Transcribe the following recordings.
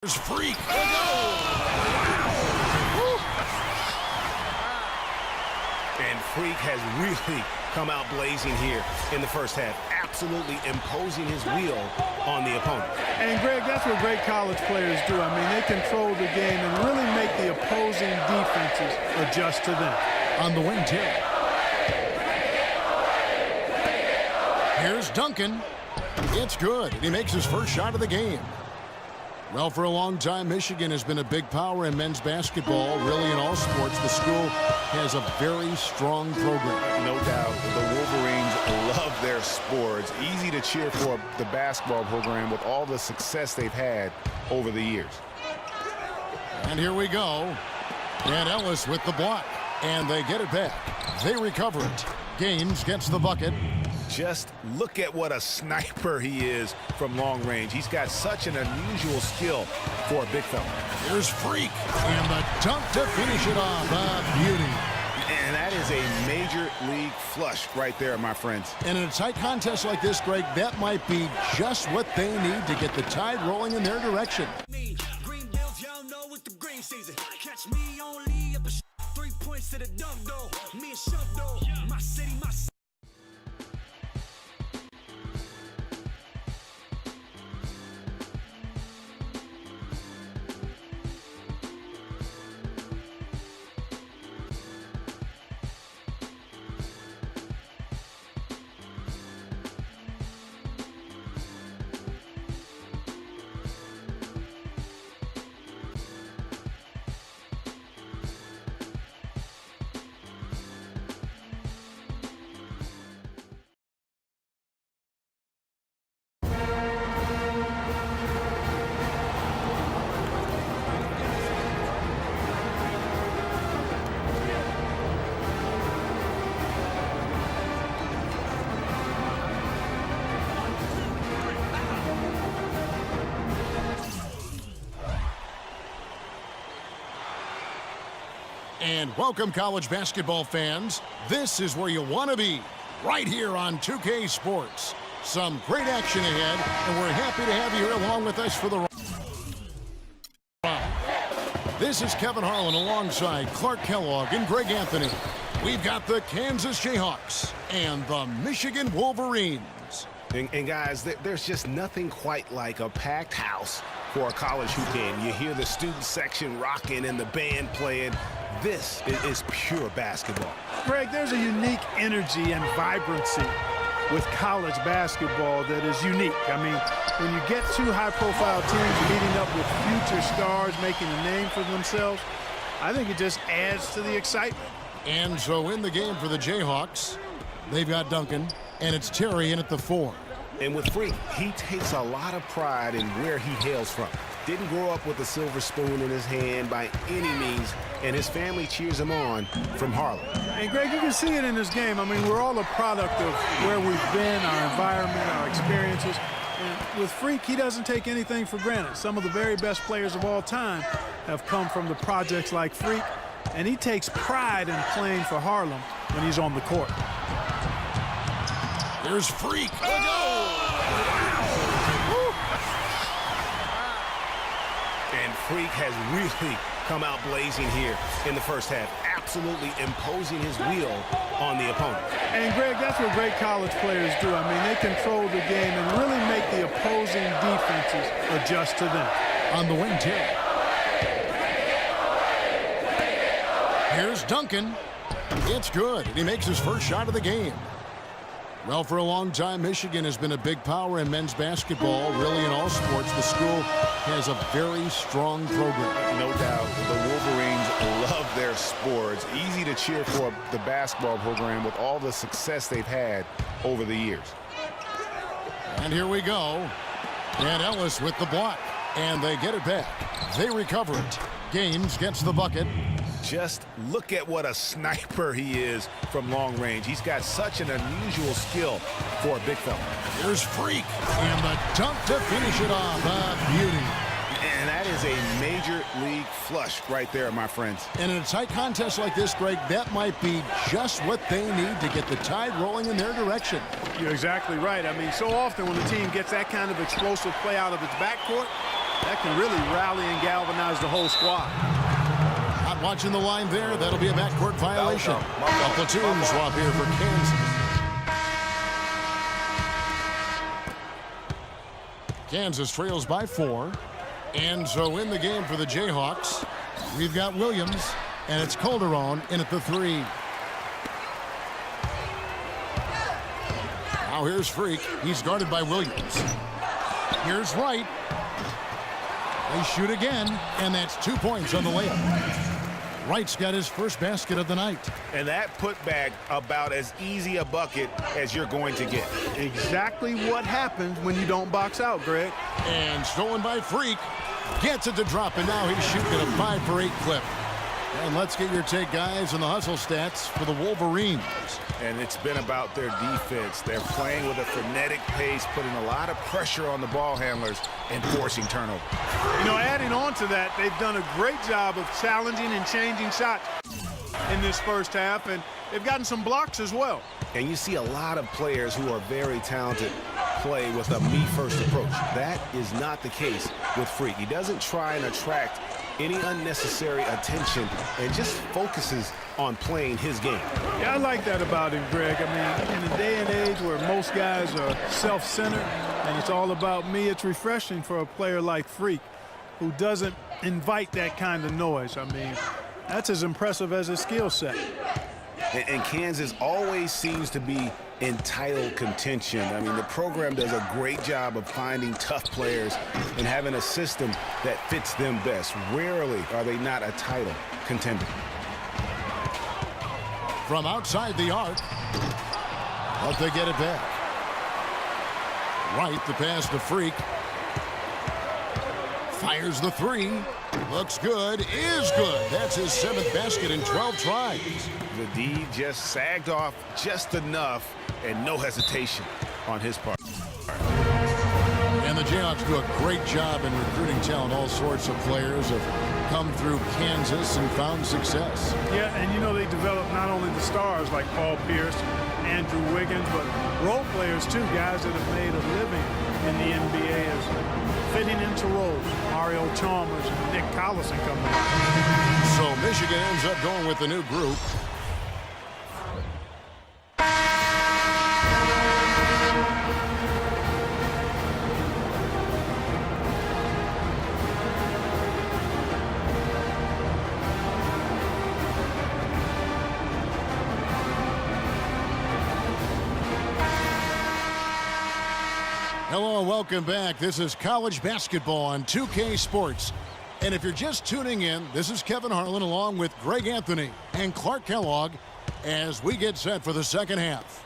There's Freak. And Freak has really come out blazing here in the first half, absolutely imposing his will on the opponent. And, Greg, that's what great college players do. I mean, they control the game and really make the opposing defenses adjust to them. On the wing, too. Here's Duncan. It's good. He makes his first shot of the game. Well, for a long time, Michigan has been a big power in men's basketball. Really, in all sports, the school has a very strong program. No doubt, the Wolverines love their sports. Easy to cheer for the basketball program with all the success they've had over the years. And here we go. And Ellis with the block. And they get it back. They recover it. Gaines gets the bucket. Just look at what a sniper he is from long range. He's got such an unusual skill for a big fella. Here's Freak. And the dunk to finish it off. A beauty. And that is a major league flush right there, my friends. And in a tight contest like this, Greg, that might be just what they need to get the tide rolling in their direction. Catch me only up 3 points to the dunk though. Me and Shove though. My city, my city. And welcome, college basketball fans. This is where you want to be, right here on 2K Sports. Some great action ahead, and we're happy to have you here along with us for the ride. This is Kevin Harlan alongside Clark Kellogg and Greg Anthony. We've got the Kansas Jayhawks and the Michigan Wolverines. And guys, there's just nothing quite like a packed house for a college hoop game. You hear the student section rocking and the band playing. This is pure basketball. Greg, there's a unique energy and vibrancy with college basketball that is unique. I mean, when you get two high-profile teams meeting up with future stars making a name for themselves, I think it just adds to the excitement. And so in the game for the Jayhawks, they've got Duncan, and it's Terry in at the 4. And with Freak, he takes a lot of pride in where he hails from. Didn't grow up with a silver spoon in his hand by any means, and his family cheers him on from Harlem. And, Greg, you can see it in this game. I mean, we're all a product of where we've been, our environment, our experiences. And with Freak, he doesn't take anything for granted. Some of the very best players of all time have come from the projects like Freak, and he takes pride in playing for Harlem when he's on the court. There's Freak. And Freak has really come out blazing here in the first half, absolutely imposing his will on the opponent. And, Greg, that's what great college players do. I mean, they control the game and really make the opposing defenses adjust to them. On the wing, too. Here's Duncan. It's good. He makes his first shot of the game. Well, for a long time, Michigan has been a big power in men's basketball. Really, in all sports, the school has a very strong program. No doubt, the Wolverines love their sports. Easy to cheer for the basketball program with all the success they've had over the years. And here we go. And Ellis with the block. And they get it back. They recover it. Gaines gets the bucket. Just look at what a sniper he is from long range. He's got such an unusual skill for a big fella. Here's Freak. And the dunk to finish it off. A beauty. And that is a major league flush right there, my friends. And in a tight contest like this, Greg, that might be just what they need to get the tide rolling in their direction. You're exactly right. I mean, so often when the team gets that kind of explosive play out of its backcourt, That can really rally and galvanize the whole squad. Not watching the line there. That'll be a backcourt violation. A platoon swap here for Kansas. Kansas trails by 4. And so in the game for the Jayhawks, we've got Williams, and it's Calderon in at the 3. Now here's Freak. He's guarded by Williams. Here's Wright. They shoot again, and that's 2 points on the layup. Wright's got his first basket of the night. And that putback about as easy a bucket as you're going to get. Exactly what happens when you don't box out, Greg. And stolen by Freak. Gets it to drop, and now he's shooting at a 5-for-8 clip. And let's get your take, guys, on the hustle stats for the Wolverines. And it's been about their defense. They're playing with a frenetic pace, putting a lot of pressure on the ball handlers and forcing turnover. You know, adding on to that, they've done a great job of challenging and changing shots in this first half, and they've gotten some blocks as well. And you see a lot of players who are very talented play with a me-first approach. That is not the case with Freak. He doesn't try and attract any unnecessary attention and just focuses on playing his game. Yeah, I like that about him, Greg. I mean, in a day and age where most guys are self-centered and it's all about me, it's refreshing for a player like Freak who doesn't invite that kind of noise. I mean, that's as impressive as his skill set. And Kansas always seems to be in title contention. I mean, the program does a great job of finding tough players and having a system that fits them best. Rarely are they not a title contender. From outside the arc, but they get it back. Wright, the pass to Freak. Fires the 3. Looks good, is good. That's his 7th basket in 12 tries. The D just sagged off just enough and no hesitation on his part. And the Jayhawks do a great job in recruiting talent. All sorts of players have come through Kansas and found success. Yeah, and you know they develop not only the stars like Paul Pierce, Andrew Wiggins, but role players too, guys that have made a living in the NBA as fitting into roles. Mario Chalmers and Nick Collison come in. So Michigan ends up going with the new group. Hello and welcome back. This is college basketball on 2K Sports. And if you're just tuning in, this is Kevin Harlan along with Greg Anthony and Clark Kellogg as we get set for the second half.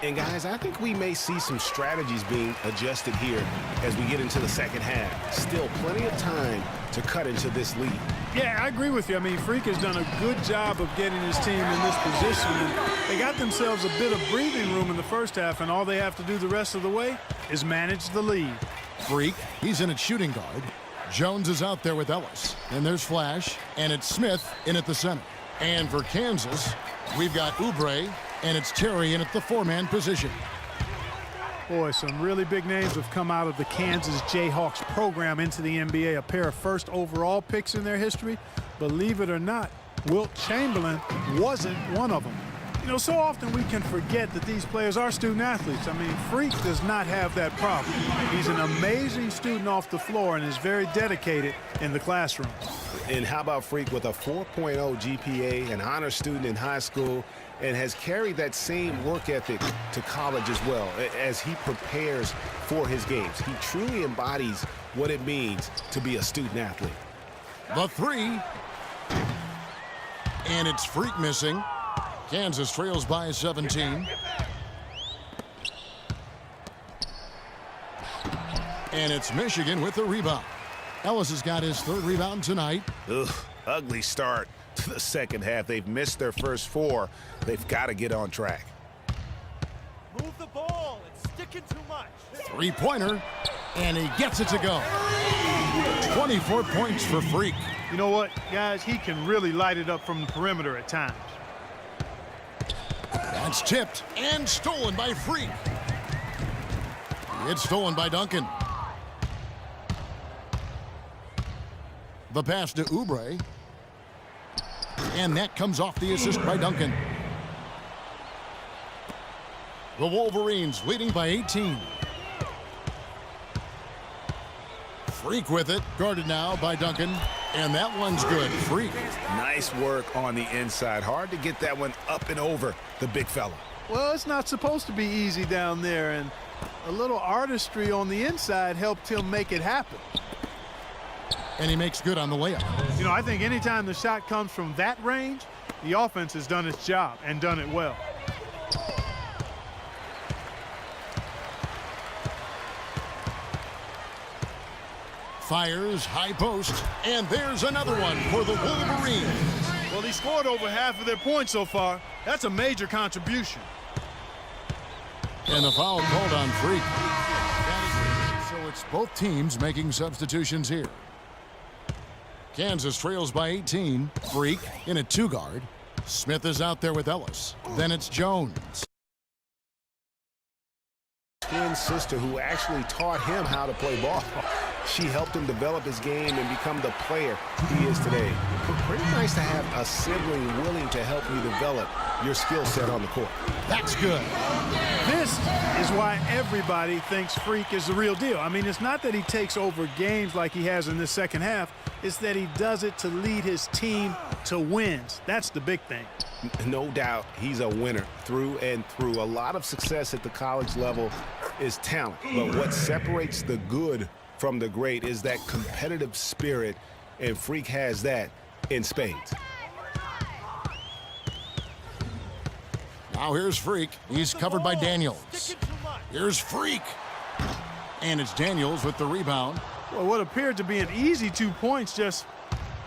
And guys, I think we may see some strategies being adjusted here as we get into the second half. Still plenty of time to cut into this lead. Yeah, I agree with you. I mean, Freak has done a good job of getting his team in this position. And they got themselves a bit of breathing room in the first half, and all they have to do the rest of the way is manage the lead. Freak, he's in at shooting guard. Jones is out there with Ellis. And there's Flash, and it's Smith in at the center. And for Kansas, we've got Oubre, and it's Terry in at the 4-man position. Boy, some really big names have come out of the Kansas Jayhawks program into the NBA. A pair of first overall picks in their history. Believe it or not, Wilt Chamberlain wasn't one of them. You know, so often we can forget that these players are student athletes. I mean, Freak does not have that problem. He's an amazing student off the floor and is very dedicated in the classroom. And how about Freak with a 4.0 GPA, an honor student in high school, and has carried that same work ethic to college as well as he prepares for his games. He truly embodies what it means to be a student athlete. The 3. And it's Freak missing. Kansas trails by 17. And it's Michigan with the rebound. Ellis has got his 3rd rebound tonight. Ugh, ugly start to the second half. They've missed their first 4. They've got to get on track. Move the ball. It's sticking too much. 3-pointer, and he gets it to go. 24 points for Freak. You know what, guys? He can really light it up from the perimeter at times. That's tipped and stolen by Freak. It's stolen by Duncan. The pass to Oubre. And that comes off the assist by Duncan. The Wolverines leading by 18. Freak with it. Guarded now by Duncan. And that one's good. Freak. Nice work on the inside. Hard to get that one up and over the big fella. Well, it's not supposed to be easy down there, and a little artistry on the inside helped him make it happen. And he makes good on the layup. You know, I think anytime the shot comes from that range, the offense has done its job and done it well. Fires, high post, and there's another one for the Wolverines. Well, he scored over half of their points so far. That's a major contribution. And the foul called on Freak. So it's both teams making substitutions here. Kansas trails by 18. Freak in a 2-guard. Smith is out there with Ellis. Then it's Jones. His sister, who actually taught him how to play ball. She helped him develop his game and become the player he is today. Pretty nice to have a sibling willing to help you develop your skill set on the court. That's good. This is why everybody thinks Freak is the real deal. I mean, it's not that he takes over games like he has in this second half. It's that he does it to lead his team to wins. That's the big thing. No doubt he's a winner through and through. A lot of success at the college level is talent. But what separates the good from the great is that competitive spirit, and Freak has that in spades. Now here's Freak. He's covered by Daniels. Here's Freak. And it's Daniels with the rebound. Well, what appeared to be an easy 2 points just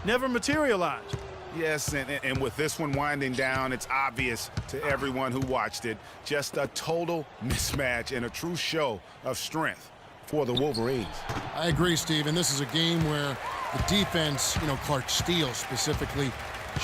never materialized. Yes, and with this one winding down, it's obvious to everyone who watched it. Just a total mismatch and a true show of strength for the Wolverines. I agree, Steve, and this is a game where the defense, Clark Steele specifically,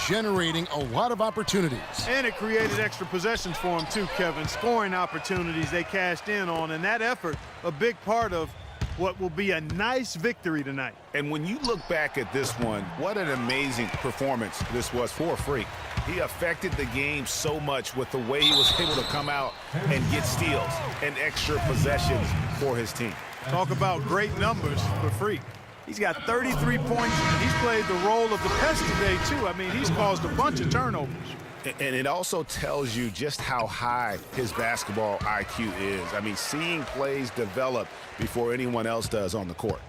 generating a lot of opportunities. And it created extra possessions for him too, Kevin. Scoring opportunities they cashed in on, and that effort, a big part of what will be a nice victory tonight. And when you look back at this one, what an amazing performance this was for Freak. He affected the game so much with the way he was able to come out and get steals and extra possessions for his team. Talk about great numbers for Freak. He's got 33 points. He's played the role of the pest today, too. I mean, he's caused a bunch of turnovers. And it also tells you just how high his basketball IQ is. I mean, seeing plays develop before anyone else does on the court.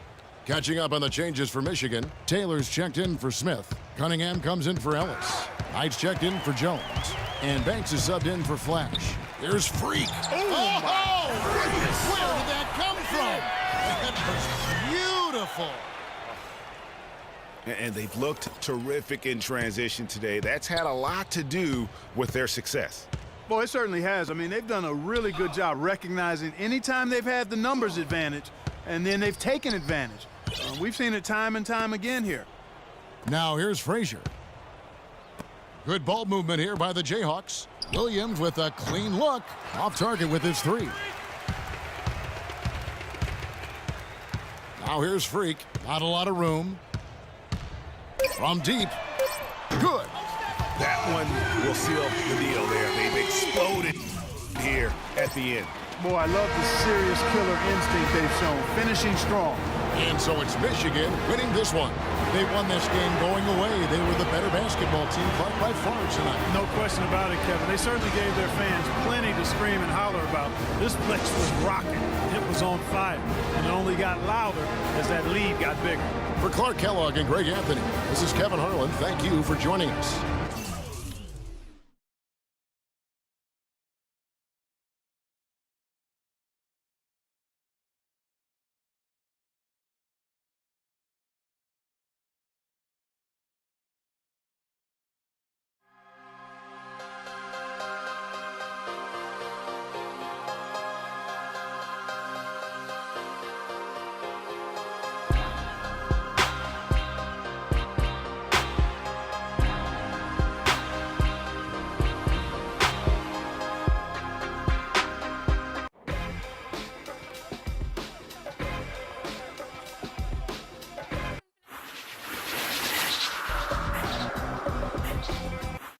Catching up on the changes for Michigan, Taylor's checked in for Smith. Cunningham comes in for Ellis. Knight's checked in for Jones. And Banks is subbed in for Flash. Here's Freak. Oh, goodness. Where did that come from? That was beautiful. And they've looked terrific in transition today. That's had a lot to do with their success. Boy, it certainly has. I mean, they've done a really good job recognizing anytime they've had the numbers advantage, and then they've taken advantage. We've seen it time and time again here. Now here's Frazier. Good ball movement here by the Jayhawks. Williams with a clean look. Off target with his 3. Now here's Freak. Not a lot of room. From deep. Good. That one will seal the deal there. They've exploded here at the end. Boy, I love the serious killer instinct they've shown, finishing strong. And so it's Michigan winning this one. They won this game going away. They were the better basketball team by far tonight. No question about it, Kevin. They certainly gave their fans plenty to scream and holler about. This place was rocking. It was on fire. And it only got louder as that lead got bigger. For Clark Kellogg and Greg Anthony, this is Kevin Harlan. Thank you for joining us.